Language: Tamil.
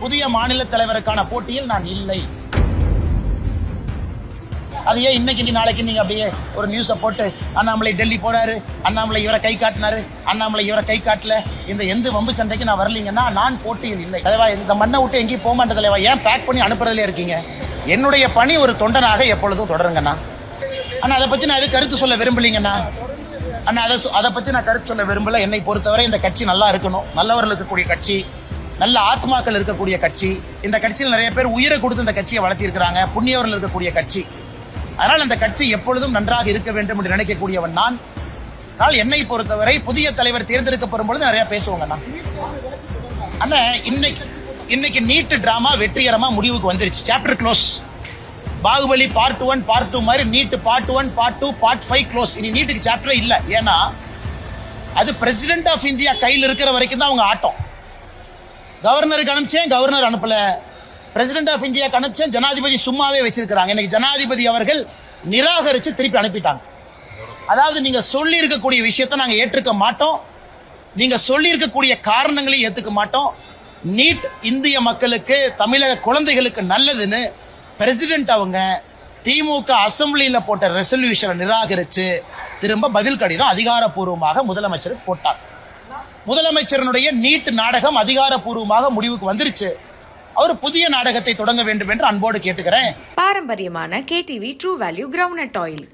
புதிய மாநில தலைவருக்கான போட்டியில் நான் இல்லை. அதையே இன்னைக்கு நாளைக்கு நீங்க அப்படியே ஒரு நியூஸை போட்டு அண்ணாமலை டெல்லி போறாரு, அண்ணாமலை இவரை கை காட்டினாரு, அண்ணாமலை இவரை கை காட்டல, இந்த எந்த வம்பு சண்டைக்கு நான் வரலீங்கன்னா நான் போட்டியில் இல்லை. தலைவா, இந்த மண்ணை விட்டு எங்கேயும் போக மாட்டேன் தலைவா. ஏன் பேக் பண்ணி அனுப்புறதுல இருக்கீங்க? என்னுடைய பணி ஒரு தொண்டனாக எப்பொழுதும் தொடருங்கண்ணா. ஆனா அதை பத்தி நான் எது கருத்து சொல்ல விரும்பலீங்கண்ணா. அண்ணா அதை பத்தி நான் கருத்து சொல்ல விரும்பல. என்னை பொறுத்தவரை இந்த கட்சி நல்லா இருக்கணும், நல்லவர்கள் இருக்கக்கூடிய கட்சி, நல்ல ஆத்மாக்கள் இருக்கக்கூடிய கட்சி. இந்த கட்சியில் நிறைய பேர் உயிரை கொடுத்து இந்த கட்சியை வளர்த்திருக்கிறாங்க, புண்ணியவர்கள் இருக்கக்கூடிய கட்சி. அதனால் அந்த கட்சி எப்பொழுதும் நன்றாக இருக்க வேண்டும் என்று நினைக்கக்கூடியவன் நான். ஆனால் என்னை பொறுத்தவரை புதிய தலைவர் தேர்ந்தெடுக்கப்படும் பொழுது நிறைய பேசுவாங்கண்ணா. அண்ணா இன்னைக்கு நீட் டிராமா வெற்றிகரமா முடிவுக்கு வந்துருச்சு. Chapter close. Baahubali part 1 part 2 மாதிரி NEET part 1 part 2 part 5 close. இனி நீட்டுக்கு சாப்டரே இல்ல. ஏன்னா அது பிரசிடென்ட் ஆஃப் இந்தியா கையில் இருக்கிற வரைக்கும் தான் அவங்க ஆட்டம். கவர்னருக்கு அனுப்பிச்சேன், கவர்னர் அனுப்பல. பிரசிடென்ட் ஆஃப் இந்தியா அனுப்பிச்சேன், ஜனாதிபதி சும்மாவே வச்சிருக்காங்க. இன்னைக்கு ஜனாதிபதி அவர்கள் நிராகரிச்சு திருப்பி அனுப்பிட்டாங்க. அதாவது நீங்க சொல்லி இருக்கக்கூடிய விஷயத்தை நாங்க ஏற்றுக்க மாட்டோம், நீங்க சொல்லி இருக்கக்கூடிய காரணங்களையும் ஏத்துக்க மாட்டோம். நீட் இந்திய மக்களுக்கு, தமிழக குழந்தைகளுக்கு நல்லதுன்னு பிரசிடென்ட் அவங்க திமுக அசம்பிளியில போட்ட ரெசல்யூஷனை நிராகரிச்சு திரும்ப பதில் கடிதம் அதிகாரப்பூர்வமாக முதலமைச்சருக்கு போட்டார். முதலமைச்சரனுடைய நீட் நாடகம் அதிகாரப்பூர்வமாக முடிவுக்கு வந்துருச்சு. அவர் புதிய நாடகத்தை தொடங்க வேண்டும் என்று அன்போடு கேட்டுக்கிறேன். பாரம்பரியமான KTV true value groundnut oil.